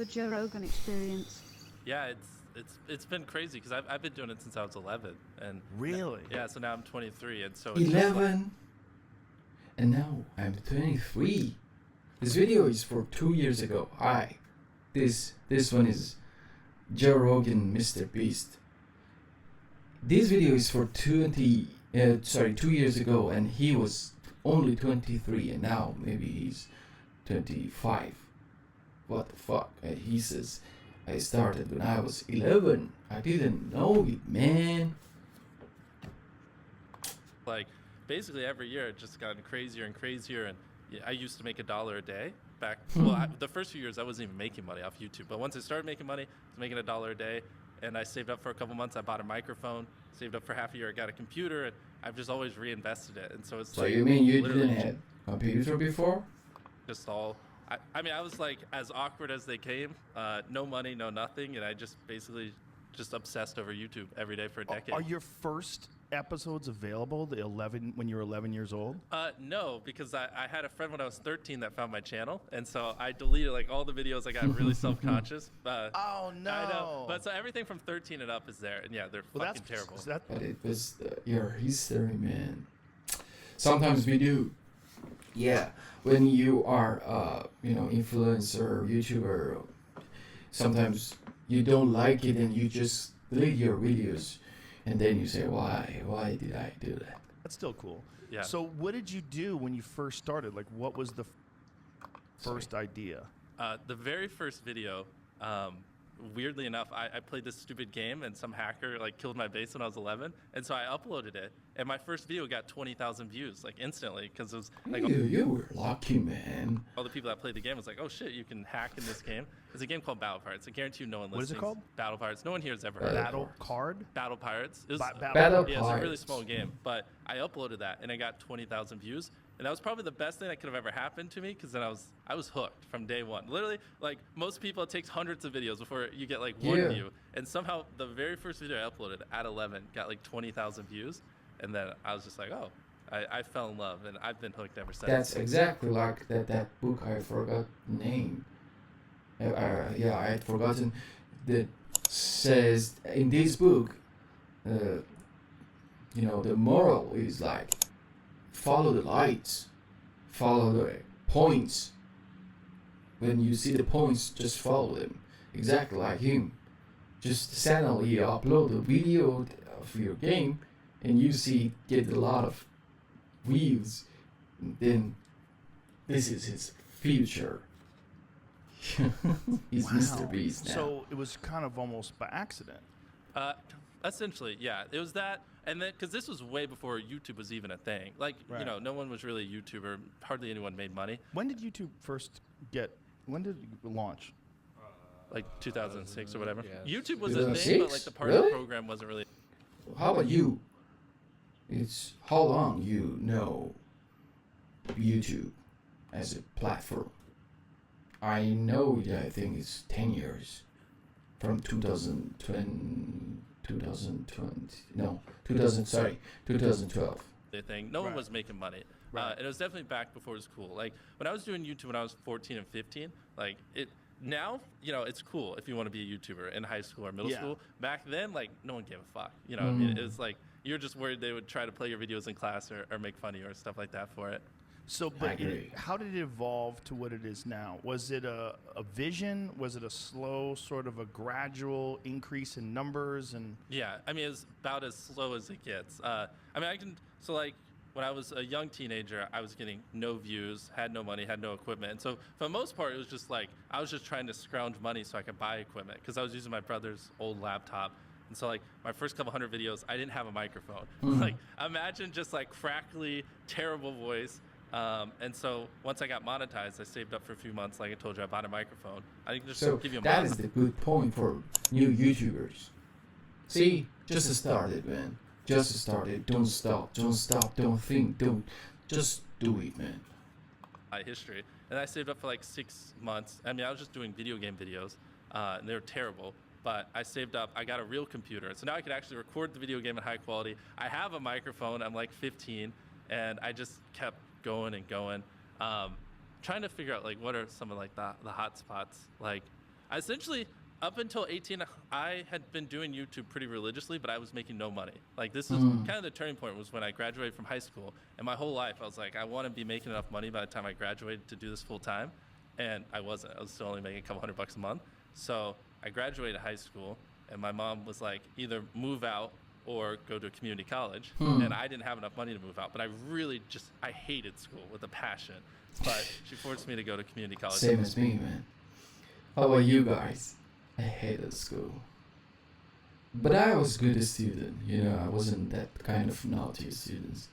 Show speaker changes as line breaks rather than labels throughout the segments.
The Joerogan experience.
Yeah, it's been crazy because I've been doing it since I was 11, and
Really?
yeah, so now I'm 23, and so it's
11, and now I'm 23. This video is for 2 years ago. Hi, this one is Joerogan Mrbeast. This video is for 2 years ago, and he was only 23, and now maybe he's 25. What the fuck? And he says, I started when I was 11. I didn't know it, man.
like basically every year it's just gotten crazier and crazier, and yeah, I used to make $1 a day back. Well, the first few years I wasn't even making money off YouTube, but once I started making money, I was making $1 a day, and I saved up for a couple months. I bought a microphone, saved up for half a year. I got a computer, and I've just always reinvested it. And so it's
So
like,
you mean you
literally
didn't have computer before?
just all. I mean, I was like as awkward as they came. No money, no nothing, and I just basically just obsessed over YouTube every day for a decade.
Are your first episodes available? The 11 when you were 11 years old?
No, because I had a friend when I was 13 that found my channel, and so I deleted like all the videos. I got really self-conscious.
Oh no!
I know, but so everything from 13 and up is there, and yeah, they're fucking terrible.
But it was your history, man. Sometimes we do. Yeah, when you are, influencer, YouTuber, sometimes you don't like it and you just delete your videos, and then you say, why did I do that?
That's still cool.
Yeah.
So what did you do when you first started? Like, what was the first idea?
The very first video, weirdly enough, I played this stupid game, and some hacker like killed my base when I was 11, and so I uploaded it, and my first video got 20,000 views like instantly, because it was like
You were lucky, man.
all the people that played the game was like, oh shit, you can hack in this game. It's a game called Battle Pirates. I guarantee you no one
What is it
listens.
called?
Battle Pirates. No one here has ever heard of it.
Battle card?
Battle Pirates. It was,
Battle
yeah, it's a really
Pirates.
small game, but I uploaded that and I got 20,000 views, and that was probably the best thing that could have ever happened to me, because then I was hooked from day one. Literally, like most people, it takes hundreds of videos before you get like one view, and somehow the very first video I uploaded at 11 got like 20,000 views, and then I was just like, oh, I fell in love, and I've been hooked ever since.
That's exactly like that book. I forgot the name. I had forgotten. That says in this book, the moral is like follow the lights, follow the points. When you see the points, just follow them. Exactly like him. Just suddenly upload a video of your game, and you see get a lot of views. Then this is his future. He's Mrbeast now.
So it was kind of almost by accident.
Essentially, yeah. It was that, and then because this was way before YouTube was even a thing. Like,
Right.
no one was really a YouTuber. Hardly anyone made money.
When did YouTube first when did it launch?
Like 2006 or whatever.
Yes.
YouTube was a thing, but like the partner
Really?
program wasn't really.
How about you? It's how long you know YouTube as a platform? I know it, I think it's 10 years. From 2012.
A thing. No one
Right.
was making money.
Right.
And it was definitely back before it was cool. Like when I was doing YouTube when I was 14 and 15, like it now, it's cool if you want to be a YouTuber in high school or middle
Yeah.
school. Back then, like no one gave a fuck. You know what I mean? It was like you're just worried they would try to play your videos in class or make fun of you or stuff like that for it.
So,
I
but
agree.
how did it evolve to what it is now? Was it a vision? Was it a slow, sort of a gradual increase in numbers? And
Yeah, I mean, it's about as slow as it gets. So like when I was a young teenager, I was getting no views, had no money, had no equipment. And so for the most part, it was just like, I was just trying to scrounge money so I could buy equipment, because I was using my brother's old laptop. And so like my first couple hundred videos, I didn't have a microphone. Like imagine just like crackly, terrible voice. And so once I got monetized, I saved up for a few months. Like I told you, I bought a microphone. I can just
So
give you a
that
mic.
is the good point for new YouTubers. See, just started, man. Just started. Don't stop. Don't stop. Don't think. Don't. Just do it, man.
My history, and I saved up for like 6 months. I mean, I was just doing video game videos, and they were terrible. But I saved up. I got a real computer, so now I could actually record the video game in high quality. I have a microphone. I'm like 15, and I just kept going and going, trying to figure out like what are some of like the hot spots. Like essentially, up until 18, I had been doing YouTube pretty religiously, but I was making no money. Like, this is kind of the turning point was when I graduated from high school. And my whole life, I was like, I want to be making enough money by the time I graduated to do this full time. And I wasn't. I was still only making a couple $100 a month. So I graduated high school, and my mom was like, either move out or go to a community college. And I didn't have enough money to move out, but I hated school with a passion. But she forced me to go to community college.
Same as me, man. How about you guys? I hated school. But I was a good student, you know, I wasn't that kind of naughty student.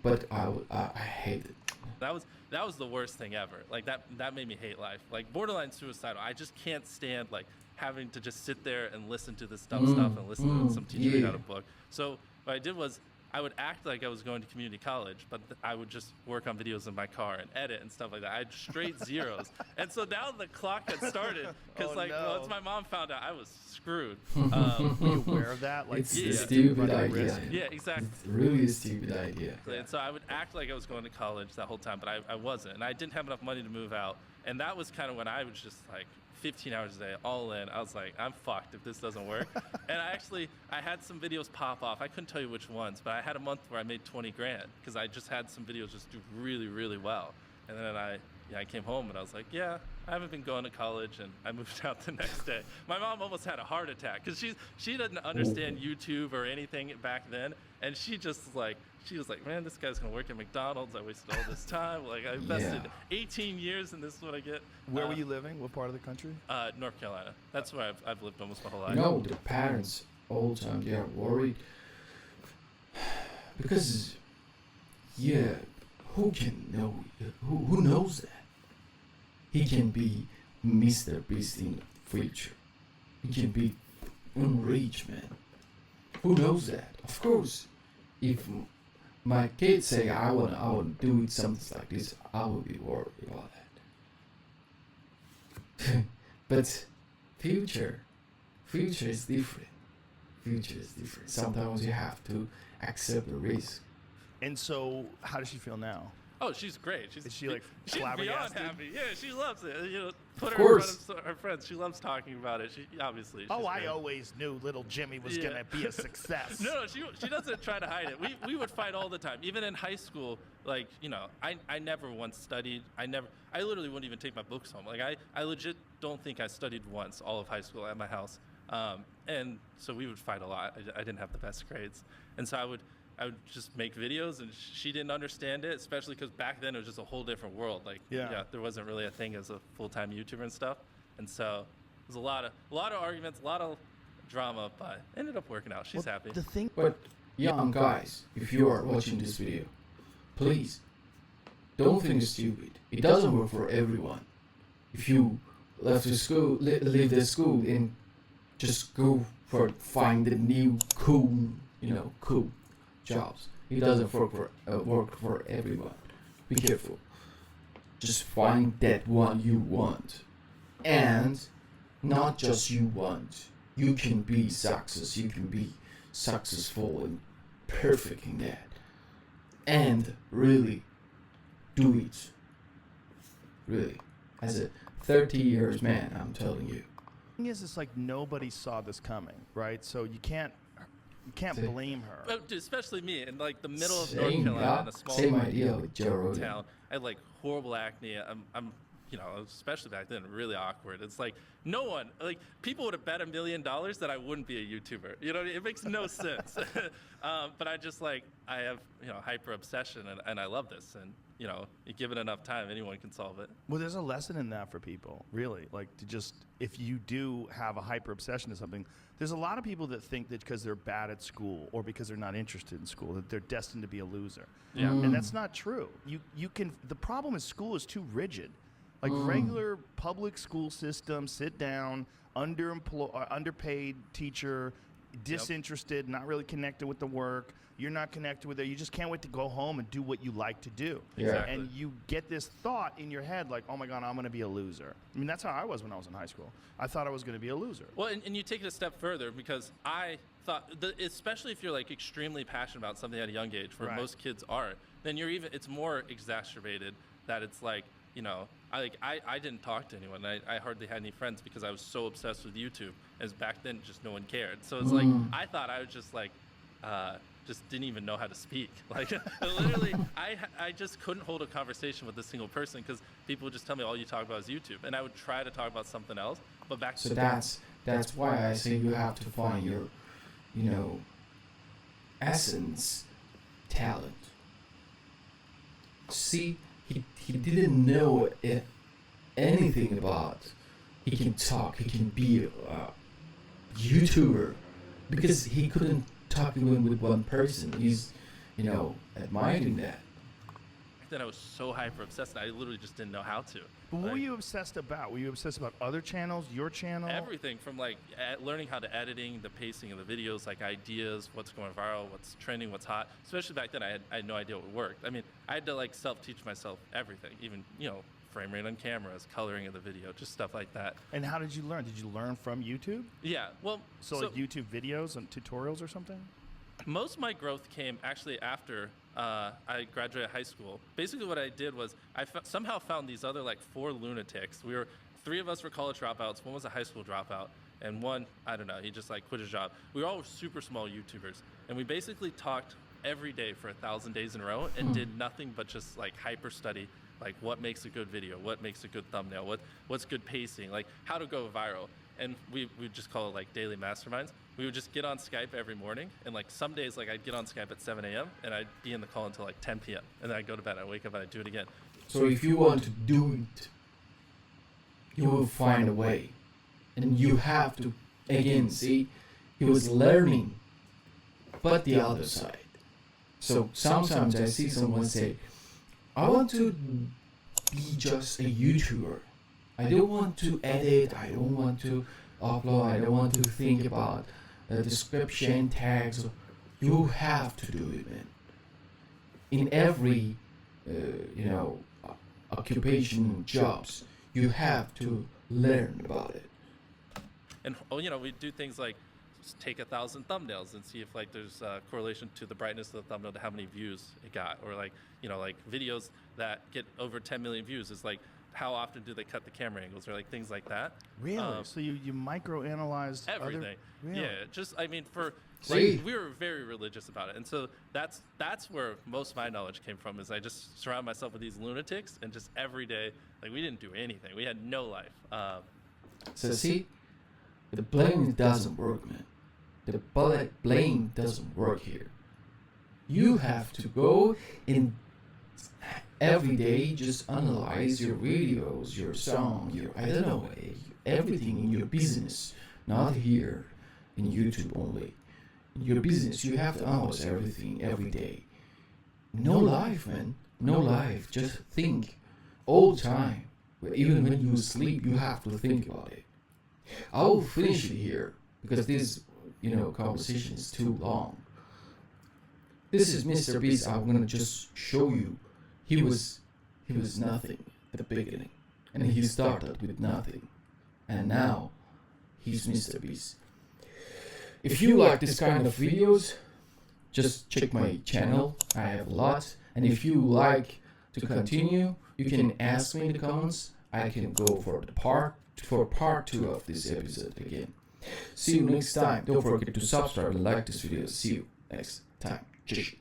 But I hated it.
That was the worst thing ever. Like that made me hate life. Like borderline suicidal. I just can't stand like having to just sit there and listen to this dumb stuff and listen to some teacher read out a book. So what I did was I would act like I was going to community college, but I would just work on videos in my car and edit and stuff like that. I had straight zeros. And so now the clock had started because once my mom found out, I was screwed.
Were you aware of that? Like,
It's a stupid idea.
risk?
Yeah, exactly.
It's really a stupid idea.
And so I would act like I was going to college that whole time, but I wasn't. And I didn't have enough money to move out. And that was kind of when I was just like 15 hours a day, all in. I was like, I'm fucked if this doesn't work. And I had some videos pop off. I couldn't tell you which ones, but I had a month where I made 20 grand because I just had some videos just do really, really well. And then I came home and I was like, yeah, I haven't been going to college, and I moved out the next day. My mom almost had a heart attack because she didn't understand YouTube or anything back then, and she was like, man, this guy's gonna work at McDonald's. I wasted all this time. Like I invested 18 years, and this is what I get.
Where were you living? What part of the country?
North Carolina. That's where I've lived almost my whole life.
You know, the parents all the time, they are worried because, yeah, who knows that? He can be Mrbeast in the future. He can be rich, man. Who knows that? Of course, if my kids say I want to do something like this, I will be worried about that. But future is different. Future is different. Sometimes you have to accept the risk.
And so, how does she feel now?
Oh, she's great.
Is she like
she's beyond
flabbergasted?
happy. Yeah, she loves it. You know, put
Of
her in
course.
front of her friends. She loves talking about it. She obviously. She's
I
great.
always knew little Jimmy was gonna be a success.
No, she doesn't try to hide it. We would fight all the time. Even in high school, like, you know, I never once studied. I literally wouldn't even take my books home. Like I legit don't think I studied once all of high school at my house. And so we would fight a lot. I didn't have the best grades. And so I would just make videos, and she didn't understand it, especially because back then it was just a whole different world. Like, there wasn't really a thing as a full-time YouTuber and stuff. And so it was a lot of arguments, a lot of drama, but ended up working out. She's happy.
The thing,
But young guys, if you are watching this video, please don't think it's stupid. It doesn't work for everyone. If you left the school, leave the school and just go for find the new cool jobs. It doesn't work for everyone. Be careful. Just find that one you want, and not just you want. You can be success. You can be successful and perfect in that, and really do it. Really, as a 30 years man, I'm telling you.
thing is, it's like nobody saw this coming, right? So you can't blame her.
Oh, dude, especially me in like the middle of North Carolina, in a small
same idea with Joerogan.
town. I had like horrible acne. I'm you know, especially back then, really awkward. It's like no one, like people would have bet $1 million that I wouldn't be a YouTuber. You know, it makes no sense. But I just like, I have, you know, hyper obsession, and I love this. And, you know, you give it enough time, anyone can solve it.
Well, there's a lesson in that for people, really. Like, to just, if you do have a hyper obsession to something, there's a lot of people that think that because they're bad at school or because they're not interested in school, that they're destined to be a loser.
Yeah.
And that's not true. You can, the problem is school is too rigid. Like regular public school system, sit down, underpaid teacher, disinterested, not really connected with the work. You're not connected with it. You just can't wait to go home and do what you like to do.
Exactly.
And you get this thought in your head like, oh my God, I'm going to be a loser. I mean, that's how I was when I was in high school. I thought I was going to be a loser.
Well, and you take it a step further, because I thought, especially if you're like extremely passionate about something at a young age, where
Right.
most kids are, then it's more exacerbated that it's like, you know, I didn't talk to anyone. I hardly had any friends because I was so obsessed with YouTube. As back then, just no one cared. So it's like I thought I was just like, just didn't even know how to speak. Like literally, I just couldn't hold a conversation with a single person because people would just tell me all you talk about is YouTube, and I would try to talk about something else. But back
So that's why I say you have to find your, you know, essence, talent. See, he didn't know anything about. He can talk. He can be a YouTuber because he couldn't talk even with one person. He's, you know, admiring that.
then I was so hyper obsessed that I literally just didn't know how to.
But what were you obsessed about? Were you obsessed about other channels, your channel?
Everything from like learning how to editing, the pacing of the videos, like ideas, what's going viral, what's trending, what's hot. Especially back then, I had no idea what worked. I mean, I had to like self-teach myself everything, even, you know, frame rate on cameras, coloring of the video, just stuff like that.
And how did you learn? Did you learn from YouTube?
Yeah, well,
So like YouTube videos and tutorials or something?
most of my growth came actually after I graduated high school. Basically what I did was I somehow found these other like 4 lunatics. Three of us were college dropouts, one was a high school dropout, and one, I don't know, he just like quit his job. We were all super small YouTubers, and we basically talked every day for 1,000 days in a row and did nothing but just like hyper study, like what makes a good video, what makes a good thumbnail, what's good pacing, like how to go viral. And we just call it like daily masterminds. We would just get on Skype every morning, and like some days like I'd get on Skype at 7 a.m. and I'd be in the call until like 10 p.m. and then I'd go to bed, I'd wake up and I'd do it again.
So if you want to do it, you will find a way. And you have to, again, see, he was learning, but the other side. So sometimes I see someone say, I want to be just a YouTuber. I don't want to edit, I don't want to upload, I don't want to think about description, tags. You have to do it, man. In every, occupation, jobs, you have to learn about it.
And we do things like just take 1,000 thumbnails and see if like there's a correlation to the brightness of the thumbnail to how many views it got, or like like videos that get over 10 million views is like how often do they cut the camera angles, or like things like that.
Really? So you micro-analyzed
everything.
Really?
Yeah, just I mean for
See?
like, we were very religious about it, and so that's where most of my knowledge came from. Is I just surround myself with these lunatics, and just every day, like we didn't do anything. We had no life.
So see, the blame doesn't work, man. The blame doesn't work here. You have to go in every day, just analyze your videos, your song, everything in your business, not here in YouTube only. In your business, you have to analyze everything every day. No life, man. No life. Just think all the time. Even when you sleep, you have to think about it. I will finish it here because this, conversation is too long. This is Mrbeast. I'm gonna just show you. He was nothing at the beginning, and he started with nothing, and now he's Mrbeast. If you like this kind of videos, just check my channel. I have a lot, and if you like to continue, you can ask me in the comments. I can go for part 2 of this episode again. See you next time. Don't forget to subscribe and like this video. See you next time. Cheers.